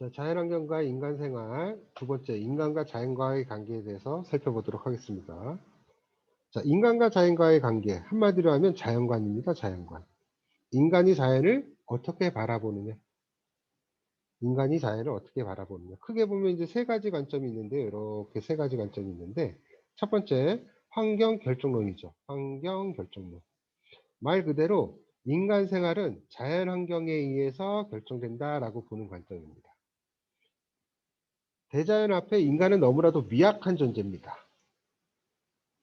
자, 자연환경과 인간생활 두 번째, 인간과 자연과의 관계에 대해서 살펴보도록 하겠습니다. 자, 인간과 자연과의 관계, 한마디로 하면 자연관입니다. 자연관. 인간이 자연을 어떻게 바라보느냐. 인간이 자연을 어떻게 바라보느냐. 크게 보면 이제 세 가지 관점이 있는데, 이렇게 세 가지 관점이 있는데, 첫 번째, 환경 결정론이죠. 환경 결정론. 말 그대로 인간 생활은 자연 환경에 의해서 결정된다라고 보는 관점입니다. 대자연 앞에 인간은 너무나도 미약한 존재입니다.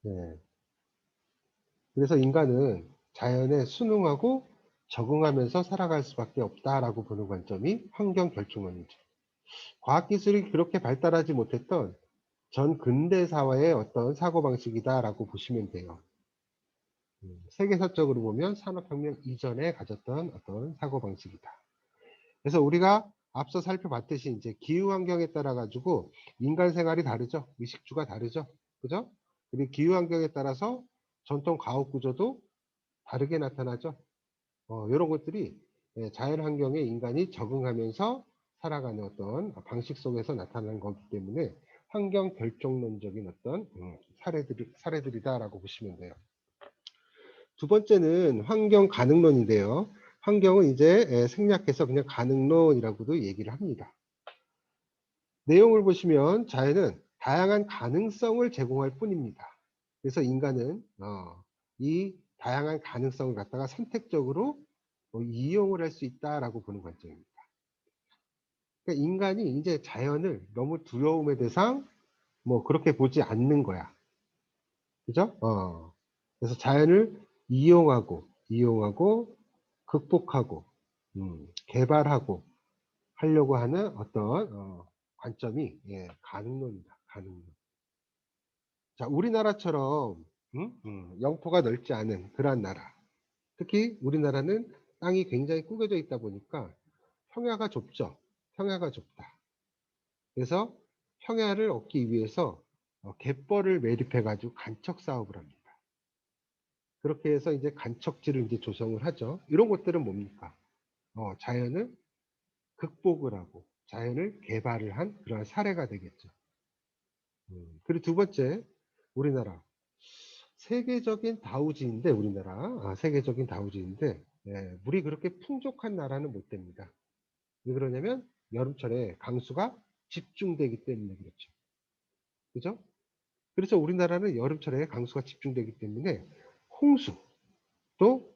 네. 그래서 인간은 자연에 순응하고 적응하면서 살아갈 수밖에 없다라고 보는 관점이 환경 결정론이죠. 과학기술이 그렇게 발달하지 못했던 전 근대 사회의 어떤 사고방식이다라고 보시면 돼요. 세계사적으로 보면 산업혁명 이전에 가졌던 어떤 사고방식이다. 그래서 우리가 앞서 살펴봤듯이 이제 기후 환경에 따라 가지고 인간 생활이 다르죠. 의식주가 다르죠. 그죠? 그리고 기후 환경에 따라서 전통 가옥 구조도 다르게 나타나죠. 이런 것들이 자연 환경에 인간이 적응하면서 살아가는 어떤 방식 속에서 나타나는 거기 때문에 환경 결정론적인 어떤 사례들이다라고 보시면 돼요. 두 번째는 환경 가능론인데요. 환경은 이제 생략해서 그냥 가능론이라고도 얘기를 합니다. 내용을 보시면 자연은 다양한 가능성을 제공할 뿐입니다. 그래서 인간은 이 다양한 가능성을 갖다가 선택적으로 이용을 할 수 있다라고 보는 관점입니다. 그러니까 인간이 이제 자연을 너무 두려움의 대상 뭐 그렇게 보지 않는 거야. 그죠? 그래서 자연을 이용하고 극복하고 개발하고 하려고 하는 어떤 관점이 가능론이다. 가능론. 자, 우리나라처럼 영토가 넓지 않은 그러한 나라. 특히 우리나라는 땅이 굉장히 구겨져 있다 보니까 평야가 좁죠. 평야가 좁다. 그래서 평야를 얻기 위해서 갯벌을 매립해 가지고 간척 사업을 합니다. 그렇게 해서 이제 간척지를 이제 조성을 하죠. 이런 것들은 뭡니까? 자연을 극복을 하고 자연을 개발을 한 그러한 사례가 되겠죠. 그리고 두 번째, 우리나라. 세계적인 다우지인데, 우리나라. 세계적인 다우지인데, 물이 그렇게 풍족한 나라는 못 됩니다. 왜 그러냐면, 여름철에 강수가 집중되기 때문에 그렇죠. 그죠? 그래서 우리나라는 여름철에 강수가 집중되기 때문에 홍수, 또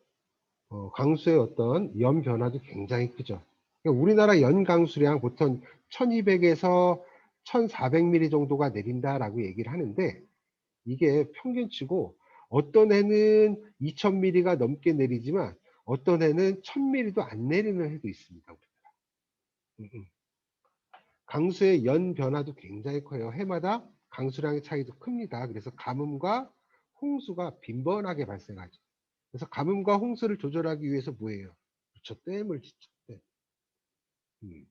강수의 어떤 연 변화도 굉장히 크죠. 그러니까 우리나라 연 강수량 보통 1200에서 1400mm 정도가 내린다라고 얘기를 하는데 이게 평균치고 어떤 해는 2000mm가 넘게 내리지만 어떤 해는 1000mm도 안 내리는 해도 있습니다. 강수의 연 변화도 굉장히 커요. 해마다 강수량의 차이도 큽니다. 그래서 가뭄과 홍수가 빈번하게 발생하죠. 그래서 가뭄과 홍수를 조절하기 위해서 뭐예요? 그렇죠. 댐을 짓죠. 댐.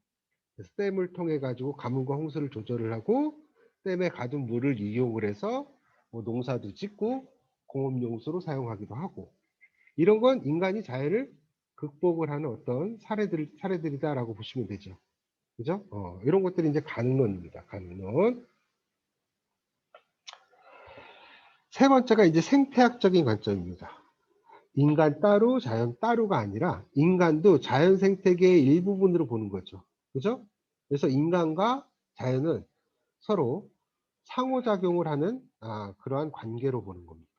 그래서 댐을 통해 가지고 가뭄과 홍수를 조절을 하고 댐에 가둔 물을 이용을 해서 뭐 농사도 짓고 공업용수로 사용하기도 하고 이런 건 인간이 자연을 극복을 하는 어떤 사례들이다라고 보시면 되죠. 그죠? 이런 것들이 이제 가능론입니다. 가능론. 세 번째가 이제 생태학적인 관점입니다. 인간 따로 자연 따로가 아니라 인간도 자연 생태계의 일부분으로 보는 거죠. 그죠? 그래서 인간과 자연은 서로 상호작용을 하는 그러한 관계로 보는 겁니다.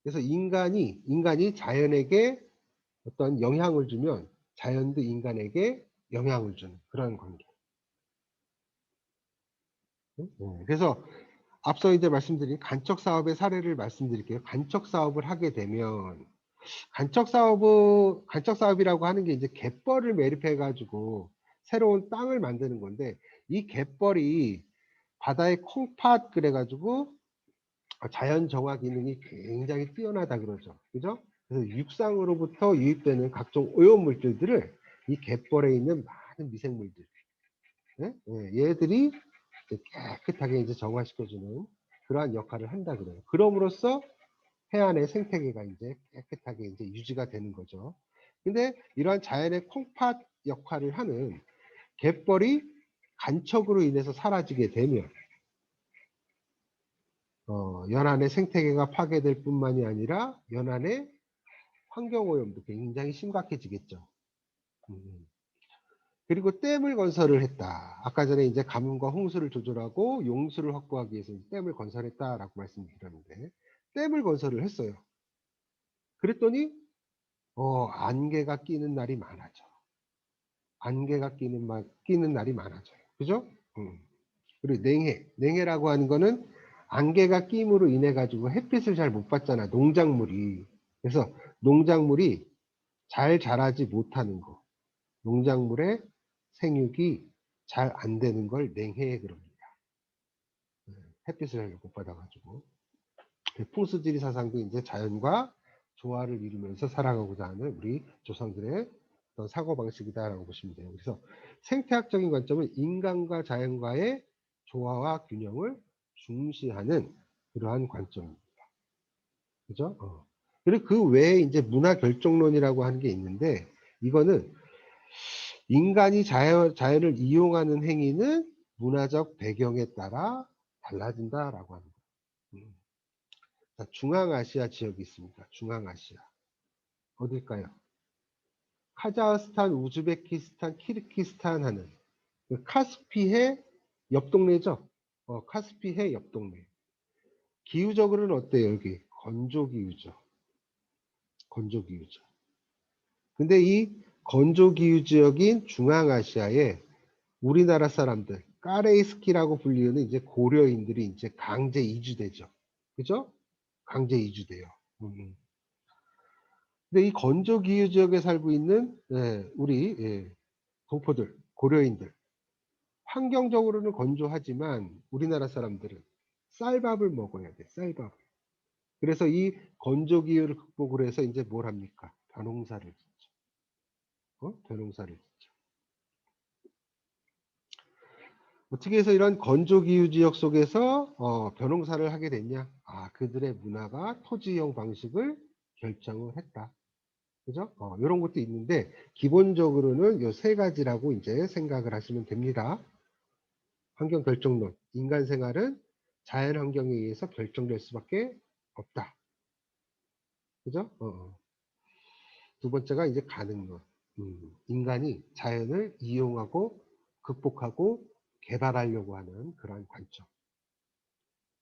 그래서 인간이 자연에게 어떤 영향을 주면 자연도 인간에게 영향을 주는 그런 관계. 그래서 앞서 이제 말씀드린 간척 사업의 사례를 말씀드릴게요. 간척 사업을 하게 되면 간척 사업이라고 하는 게 이제 갯벌을 매립해 가지고 새로운 땅을 만드는 건데 이 갯벌이 바다의 콩팥 그래 가지고 자연 정화 기능이 굉장히 뛰어나다 그러죠. 그죠? 그래서 육상으로부터 유입되는 각종 오염 물질들을 이 갯벌에 있는 많은 미생물들, 얘들이 깨끗하게 이제 정화시켜주는 그러한 역할을 한다 그래요. 그럼으로써 해안의 생태계가 이제 깨끗하게 이제 유지가 되는 거죠. 근데 이러한 자연의 콩팥 역할을 하는 갯벌이 간척으로 인해서 사라지게 되면 연안의 생태계가 파괴될 뿐만이 아니라 연안의 환경오염도 굉장히 심각해지겠죠. 그리고 댐을 건설을 했다. 아까 전에 이제 가뭄과 홍수를 조절하고 용수를 확보하기 위해서 댐을 건설했다라고 말씀드렸는데, 댐을 건설을 했어요. 그랬더니 안개가 끼는 날이 많아져. 안개가 끼는 날이 많아져요. 그죠? 그리고 냉해라고 하는 거는 안개가 끼임으로 인해 가지고 햇빛을 잘 못 받잖아, 농작물이. 그래서 농작물이 잘 자라지 못하는 거, 농작물의 생육이 잘 안 되는 걸 냉해 그럽니다. 햇빛을 잘 못 받아가지고. 풍수지리 사상도 이제 자연과 조화를 이루면서 살아가고자 하는 우리 조상들의 어떤 사고방식이다라고 보시면 돼요. 그래서 생태학적인 관점은 인간과 자연과의 조화와 균형을 중시하는 그러한 관점입니다. 그죠? 그리고 그 외에 이제 문화 결정론이라고 하는 게 있는데, 이거는 인간이 자연을 이용하는 행위는 문화적 배경에 따라 달라진다라고 하는 거예요. 자, 중앙아시아 지역이 있습니다. 중앙아시아. 어딜까요? 카자흐스탄, 우즈베키스탄, 키르기스탄 하는 그 카스피해 옆 동네죠. 카스피해 옆 동네. 기후적으로는 어때요? 여기 건조기후죠. 건조기후죠. 근데 이 건조기후 지역인 중앙아시아에 우리나라 사람들, 까레이스키라고 불리는 이제 고려인들이 이제 강제 이주되죠. 그죠? 강제 이주돼요. 근데 이 건조기후 지역에 살고 있는 우리 동포들, 고려인들, 환경적으로는 건조하지만 우리나라 사람들은 쌀밥을 먹어야 돼. 쌀밥. 그래서 이 건조기후를 극복을 해서 이제 뭘 합니까? 벼농사를 짓죠. 벼농사를 짓죠. 어떻게 해서 이런 건조기후 지역 속에서 벼농사를 하게 됐냐? 그들의 문화가 토지이용 방식을 결정을 했다. 그죠? 이런 것도 있는데, 기본적으로는 요 세 가지라고 이제 생각을 하시면 됩니다. 환경 결정론. 인간 생활은 자연 환경에 의해서 결정될 수밖에 없다. 그죠? 두 번째가 이제 가능론. 인간이 자연을 이용하고 극복하고 개발하려고 하는 그러한 관점.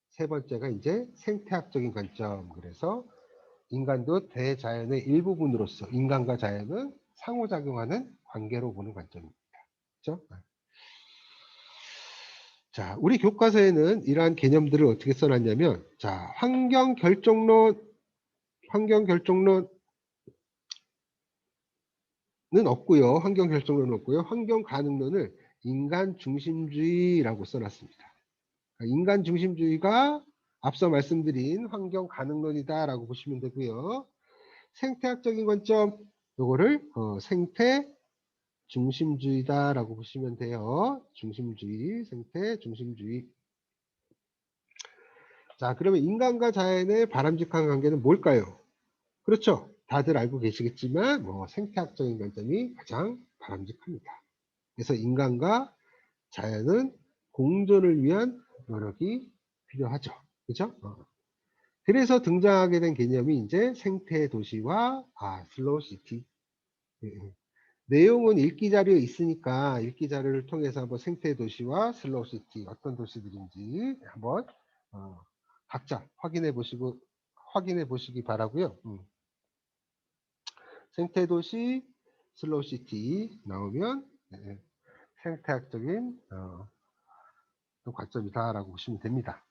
세 번째가 이제 생태학적인 관점. 그래서 인간도 대자연의 일부분으로서 인간과 자연은 상호작용하는 관계로 보는 관점입니다. 그렇죠? 자, 우리 교과서에는 이러한 개념들을 어떻게 써놨냐면, 자, 환경 결정론은 없고요. 환경 결정론은 없고요. 환경 가능론을 인간 중심주의라고 써놨습니다. 인간 중심주의가 앞서 말씀드린 환경 가능론이다라고 보시면 되고요. 생태학적인 관점, 요거를 생태 중심주의다라고 보시면 돼요. 중심주의, 생태 중심주의. 자, 그러면 인간과 자연의 바람직한 관계는 뭘까요? 그렇죠. 다들 알고 계시겠지만 생태학적인 관점이 가장 바람직합니다. 그래서 인간과 자연은 공존을 위한 노력이 필요하죠. 그죠? 그래서 등장하게 된 개념이 이제 생태 도시와 슬로우 시티. 내용은 읽기 자료에 있으니까 읽기 자료를 통해서 한번 생태 도시와 슬로우 시티 어떤 도시들인지 한번 각자 확인해 보시기 바라고요. 생태 도시, 슬로우 시티 나오면 생태학적인 관점이다라고 보시면 됩니다.